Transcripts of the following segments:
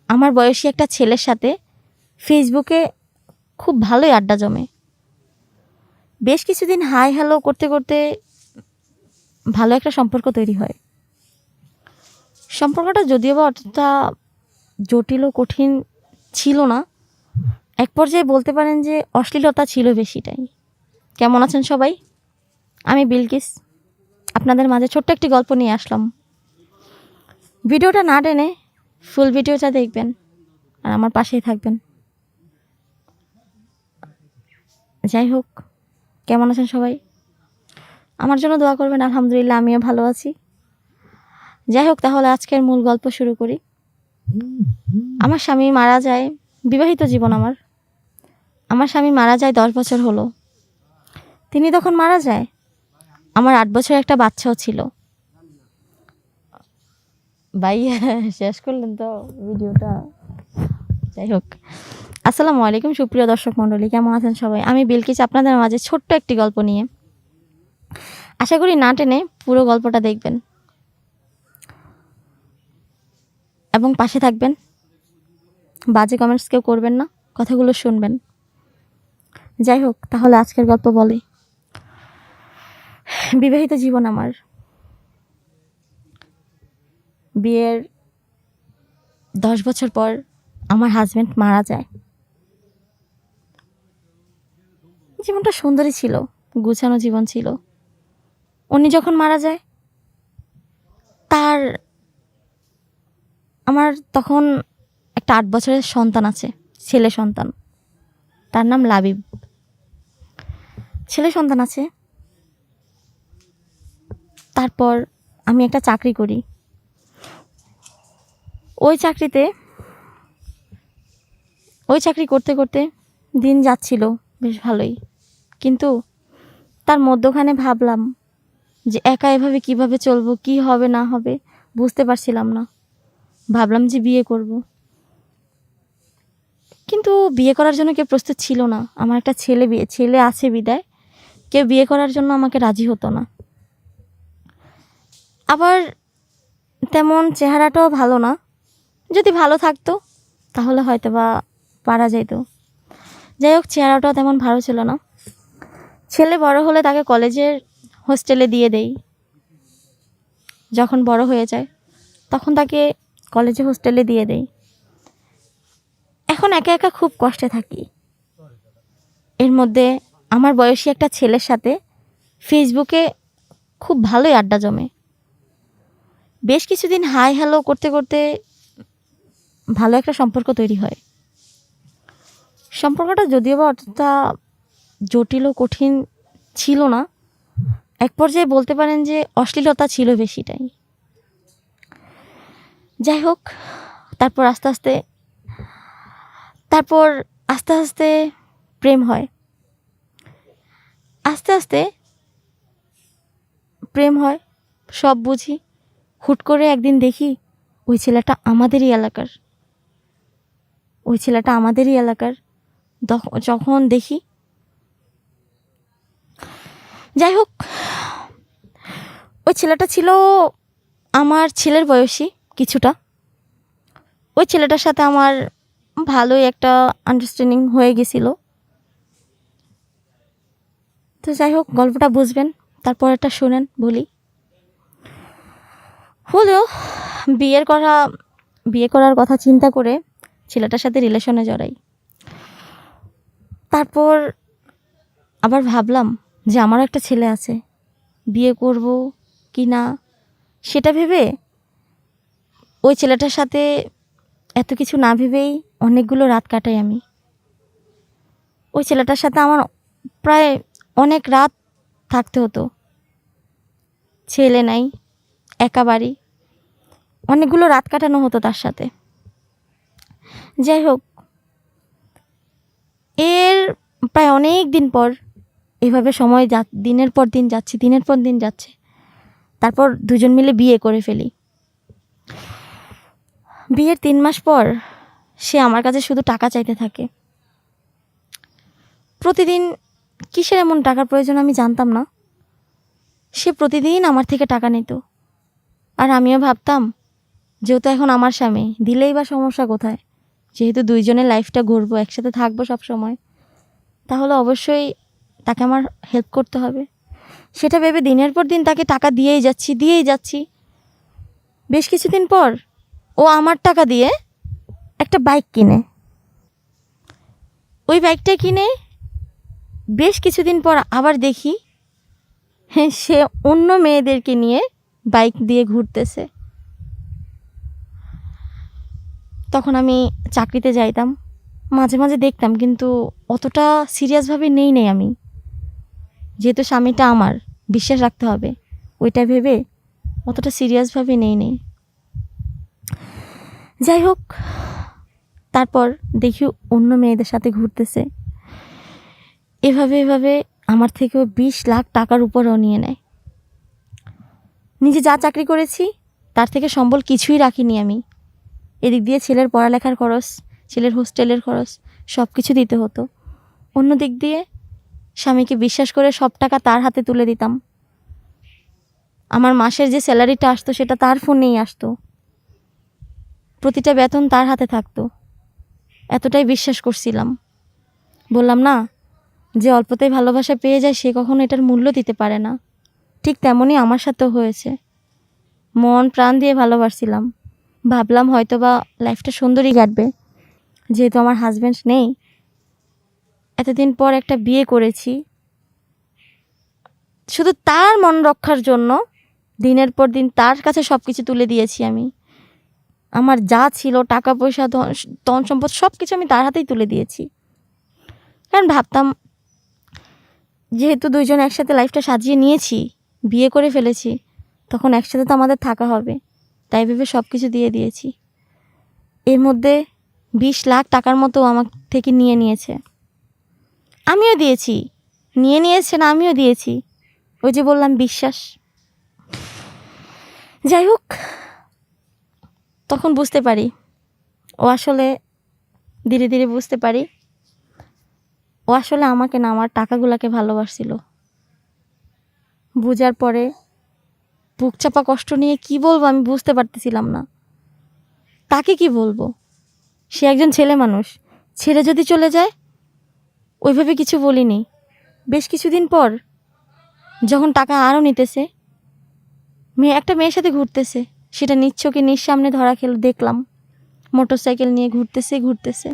আমার বয়সী একটা ছেলের সাথে ফেসবুকে খুব ভালোই আড্ডা জমে। বেশ কিছুদিন হাই হ্যালো করতে করতে ভালো একটা সম্পর্ক তৈরি হয়। সম্পর্কটা যদিও বা অতটা জটিল ও কঠিন ছিল না, এক পর্যায়ে বলতে পারেন যে অশ্লীলতা ছিল বেশিটাই। কেমন আছেন সবাই? আমি বিলকিস আপনাদের মাঝে ছোট্ট একটি গল্প নিয়ে আসলাম। ভিডিওটা না টেনে ফুল ভিডিওটা দেখবেন আর আমার পাশেই থাকবেন। যাই হোক, কেমন আছেন সবাই? আমার জন্য দোয়া করবেন। আলহামদুলিল্লাহ, আমিও ভালো আছি। যাই হোক, তাহলে আজকের মূল গল্প শুরু করি। আমার স্বামী মারা যায়, বিবাহিত জীবন আমার স্বামী মারা যায় 10 বছর হলো। তিনি তখন মারা যায়, আমার 8 বছরের একটা বাচ্চাও ছিল। ভাই শেষ করলেন তো ভিডিওটা? যাই হোক, আসসালামু আলাইকুম সুপ্রিয় দর্শক মণ্ডলী, কেমন আছেন সবাই? আমি বিলকিস আপনাদের মাঝে ছোট্ট একটি গল্প নিয়ে। আশা করি না টেনে পুরো গল্পটা দেখবেন এবং পাশে থাকবেন। বাজে কমেন্টস কেউ করবেন না, কথাগুলো শুনবেন। যাই হোক, তাহলে আজকের গল্প বলি। বিবাহিত জীবন আমার। বিয়ের 10 বছর পর আমার হাজব্যান্ড মারা যায়। জীবনটা সুন্দরী ছিল, গুছানো জীবন ছিল। উনি যখন মারা যায়, আমার তখন একটা 8 বছরের সন্তান আছে, ছেলে সন্তান। তার নাম লাবিব। ছেলে সন্তান আছে। তারপর আমি একটা চাকরি করি। ওই চাকরি করতে করতে দিন যাচ্ছিল বেশ ভালোই, কিন্তু তার মধ্যখানে ভাবলাম যে একা এভাবে কিভাবে চলবো, কি হবে না হবে বুঝতে পারছিলাম না। ভাবলাম যে বিয়ে করব, কিন্তু বিয়ে করার জন্য কেউ প্রস্তুত ছিল না। আমার একটা ছেলে আছে বিদায় কেউ বিয়ে করার জন্য আমাকে রাজি হতো না। আবার তেমন চেহারাটাও ভালো না। যদি ভালো থাকতো তাহলে হয়তো বা পারা যেত। যাই হোক, চেহারাটাও তেমন ভালো ছিল না। ছেলে বড় হলে তাকে কলেজের হোস্টেলে দিয়ে দেই। যখন বড় হয়ে যায় তখন তাকে কলেজে হোস্টেলে দিয়ে দেই। এখন একা একা খুব কষ্টে থাকি। এর মধ্যে আমার বয়সী একটা ছেলের সাথে ফেসবুকে খুব ভালোই আড্ডা জমে। বেশ কিছুদিন হাই হ্যালো করতে করতে ভালো একটা সম্পর্ক তৈরি হয়। সম্পর্কটা যদিও বা অতটা জটিল ও কঠিন ছিল না, এক পর্যায়ে বলতে পারেন যে অশ্লীলতা ছিল বেশিটাই। যাই হোক, তারপর আস্তে আস্তে প্রেম হয়। আস্তে আস্তে প্রেম হয়, সব বুঝি। হুট করে একদিন দেখি ওই ছেলেটা আমাদেরই এলাকার। যখন দেখি, যাই হোক, ওই ছেলেটা ছিল আমার ছেলের বয়সী কিছুটা। ওই ছেলেটার সাথে আমার ভালোই একটা আন্ডারস্ট্যান্ডিং হয়ে গেছিল। তো যাই হোক, গল্পটা বুঝবেন, তারপর একটা শোনেন বলি। হলেও বিয়ে করার কথা চিন্তা করে ছেলেটার সাথে রিলেশনে জড়াই। তারপর আবার ভাবলাম যে আমারও একটা ছেলে আছে, বিয়ে করব কি না সেটা ভেবে ওই ছেলেটার সাথে এত কিছু না ভেবেই অনেকগুলো রাত কাটাই আমি। ওই ছেলেটার সাথে আমার প্রায় অনেক রাত থাকতে হতো। ছেলে নাই, একা বাড়ি, অনেকগুলো রাত কাটানো হতো তার সাথে। যাই হোক, এর প্রায় অনেক দিন পর এভাবে সময় দিনের পর দিন যাচ্ছে। তারপর দুজন মিলে বিয়ে করে ফেলি। বিয়ের 3 মাস পর সে আমার কাছে শুধু টাকা চাইতে থাকে। প্রতিদিন কিসের এমন টাকার প্রয়োজন আমি জানতাম না। সে প্রতিদিন আমার থেকে টাকা নিত, আর আমিও ভাবতাম যেহেতু এখন আমার স্বামী, দিলেই বা সমস্যা কোথায়? যেহেতু দুইজনের লাইফটা ঘুরবো, একসাথে থাকবো সব সময়, তাহলে অবশ্যই তাকে আমার হেল্প করতে হবে। সেটা ভেবে দিনের পর দিন তাকে টাকা দিয়েই যাচ্ছি। বেশ কিছুদিন পর ও আমার টাকা দিয়ে একটা বাইক কিনে। ওই বাইকটা কিনে বেশ কিছুদিন পর আবার দেখি সে অন্য মেয়েদেরকে নিয়ে বাইক দিয়ে ঘুরতেছে। তখন আমি চাকরিতে যাইতাম, মাঝে মাঝে দেখতাম, কিন্তু অতটা সিরিয়াসভাবে নেই আমি, যেহেতু স্বামীটা আমার, বিশ্বাস রাখতে হবে, ওইটা ভেবে অতটা সিরিয়াসভাবে নেই। যাই হোক, তারপর দেখি অন্য মেয়েদের সাথে ঘুরতেছে। এভাবে আমার থেকেও 20 লাখ টাকার উপরও নিয়ে নেয়। নিজে যা চাকরি করেছি তার থেকে সম্বল কিছুই রাখিনি আমি। এদিক দিয়ে ছেলের পড়ালেখার খরচ, ছেলের হোস্টেলের খরচ সব কিছু দিতে হতো। অন্য দিক দিয়ে স্বামীকে বিশ্বাস করে সব টাকা তার হাতে তুলে দিতাম। আমার মাসের যে স্যালারিটা আসতো সেটা তার ফোনেই আসতো, প্রতিটা বেতন তার হাতে থাকতো। এতটাই বিশ্বাস করছিলাম। বললাম না যে অল্পতেই ভালোবাসা পেয়ে যায় সে কখনো এটার মূল্য দিতে পারে না। ঠিক তেমনই আমার সাথেও হয়েছে। মন প্রাণ দিয়ে ভালোবাসছিলাম, ভাবলাম হয়তো বা লাইফটা সুন্দরই কাটবে, যেহেতু আমার হাজব্যান্ড নেই। এতদিন পর একটা বিয়ে করেছি, শুধু তার মন রক্ষার জন্য দিনের পর দিন তার কাছে সব কিছু তুলে দিয়েছি আমি। আমার যা ছিল, টাকা পয়সা, ধন সম্পদ সব কিছু আমি তার হাতেই তুলে দিয়েছি। কারণ ভাবতাম যেহেতু দুইজন একসাথে লাইফটা সাজিয়ে নিয়েছি, বিয়ে করে ফেলেছি, তখন একসাথে তো আমাদের থাকা হবে, তাই ভেবে সব কিছু দিয়ে দিয়েছি। এর মধ্যে 20 লাখ টাকার মতো আমার থেকে নিয়েছে। আমিও দিয়েছি, নিয়েছে না, আমিও দিয়েছি। ওই যে বললাম বিশ্বাস। যাই হোক, তখন বুঝতে পারি, ও আসলে ধীরে ধীরে বুঝতে পারি ও আসলে আমাকে না, আমার টাকাগুলোকে ভালোবাসছিল। বুঝার পরে বুক চাপা কষ্ট নিয়ে কি বলবো আমি বুঝতে পারতেছিলাম না। তাকে কি বলবো? সে একজন ছেলে মানুষ, ছেড়ে যদি চলে যায়, ওইভাবে কিছু বলিনি। বেশ কিছুদিন পর যখন টাকা আরও নিতেছে, একটা মেয়ের সাথে ঘুরতেছে, সেটা নিচ্ছকে সামনে ধরা খেলো, দেখলাম মোটরসাইকেল নিয়ে ঘুরতেছে।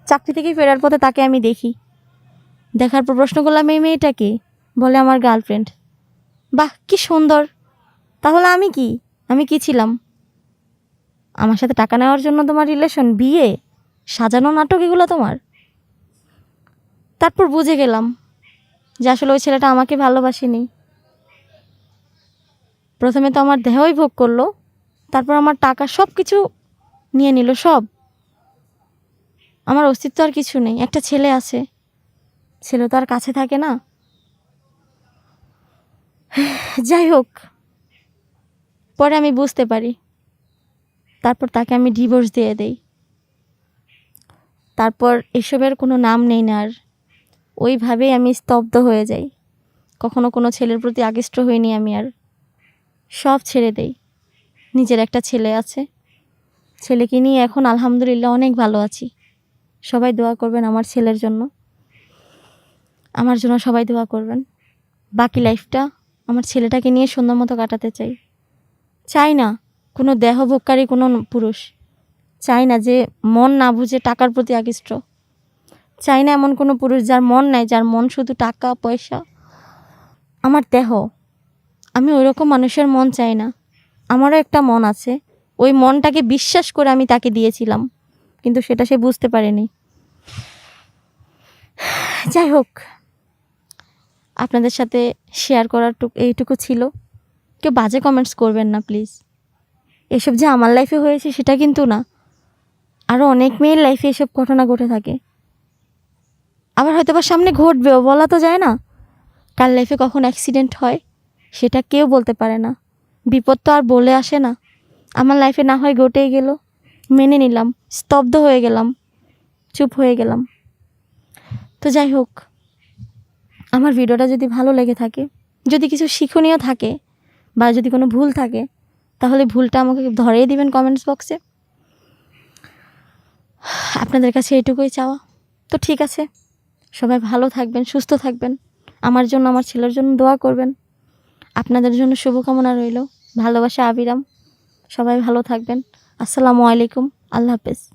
চাকরি থেকে ফেরার পথে তাকে আমি দেখি। দেখার পর প্রশ্ন করলাম, এই মেয়েটাকে? বলে আমার গার্লফ্রেন্ড। বাহ, কি সুন্দর! তাহলে আমি কি ছিলাম? আমার সাথে টাকা নেওয়ার জন্য তোমার রিলেশন, বিয়ে, সাজানো নাটক এগুলো তোমার? তারপর বুঝে গেলাম যে আসলে ওই ছেলেটা আমাকে ভালোবাসেনি। প্রথমে তো আমার দেহই ভোগ করলো, তারপর আমার টাকা সব কিছু নিয়ে নিল, সব। আমার অস্তিত্ব আর কিছু নেই। একটা ছেলে আছে, ছেলে তো আর কাছে থাকে না। যাই হোক, পরে আমি বুঝতে পারি, তারপর তাকে আমি ডিভোর্স দিয়ে দেই। তারপর এসবের কোনো নাম নেই না আর, ওইভাবেই আমি স্তব্ধ হয়ে যাই। কখনো কোনো ছেলের প্রতি আকৃষ্ট হইনি আমি আর, সব ছেড়ে দেই। নিজের একটা ছেলে আছে, ছেলেকে নিয়ে এখন আলহামদুলিল্লাহ অনেক ভালো আছি। সবাই দোয়া করবেন আমার ছেলের জন্য, আমার জন্য সবাই দোয়া করবেন। বাকি লাইফটা আমার ছেলেটাকে নিয়ে সুন্দর মতো কাটাতে চাই না কোনো দেহভোগকারী কোনো পুরুষ, চাই না যে মন না বুঝে টাকার প্রতি আকৃষ্ট, চাই না এমন কোনো পুরুষ যার মন নাই, যার মন শুধু টাকা পয়সা। আমার দেহ, আমি ওইরকম মানুষের মন চাই না। আমারও একটা মন আছে, ওই মনটাকে বিশ্বাস করে আমি তাকে দিয়েছিলাম, কিন্তু সেটা সে বুঝতে পারেনি। যাই হোক, আপনাদের সাথে শেয়ার করার এইটুকু ছিল। কেউ বাজে কমেন্টস করবেন না প্লিজ। এসব যে আমার লাইফে হয়েছে সেটা কিন্তু না, আরও অনেক মেয়ের লাইফে এসব ঘটনা ঘটে থাকে। আবার হয়তো বা সামনে ঘটবেও, বলা তো যায় না। কার লাইফে কখন অ্যাক্সিডেন্ট হয় সেটা কেউ বলতে পারে না। বিপদ তো আর বলে আসে না। আমার লাইফে না হয় ঘটেই গেল, মেনে নিলাম, স্তব্ধ হয়ে গেলাম, চুপ হয়ে গেলাম। তো যাই হোক, আমার ভিডিওটা যদি ভালো লেগে থাকে, যদি কিছু শিক্ষণীয় থাকে, বা যদি কোনো ভুল থাকে, তাহলে ভুলটা আমাকে ধরিয়ে দিবেন কমেন্টস বক্সে। আপনাদের কাছে এটুকুই চাওয়া। তো ঠিক আছে, সবাই ভালো থাকবেন, সুস্থ থাকবেন। আমার জন্য, আমার ছেলের জন্য দোয়া করবেন। আপনাদের জন্য শুভকামনা রইল। ভালোবাসা আবিরাম। সবাই ভালো থাকবেন। আসসালামু আলাইকুম। আল্লাহ হাফেজ।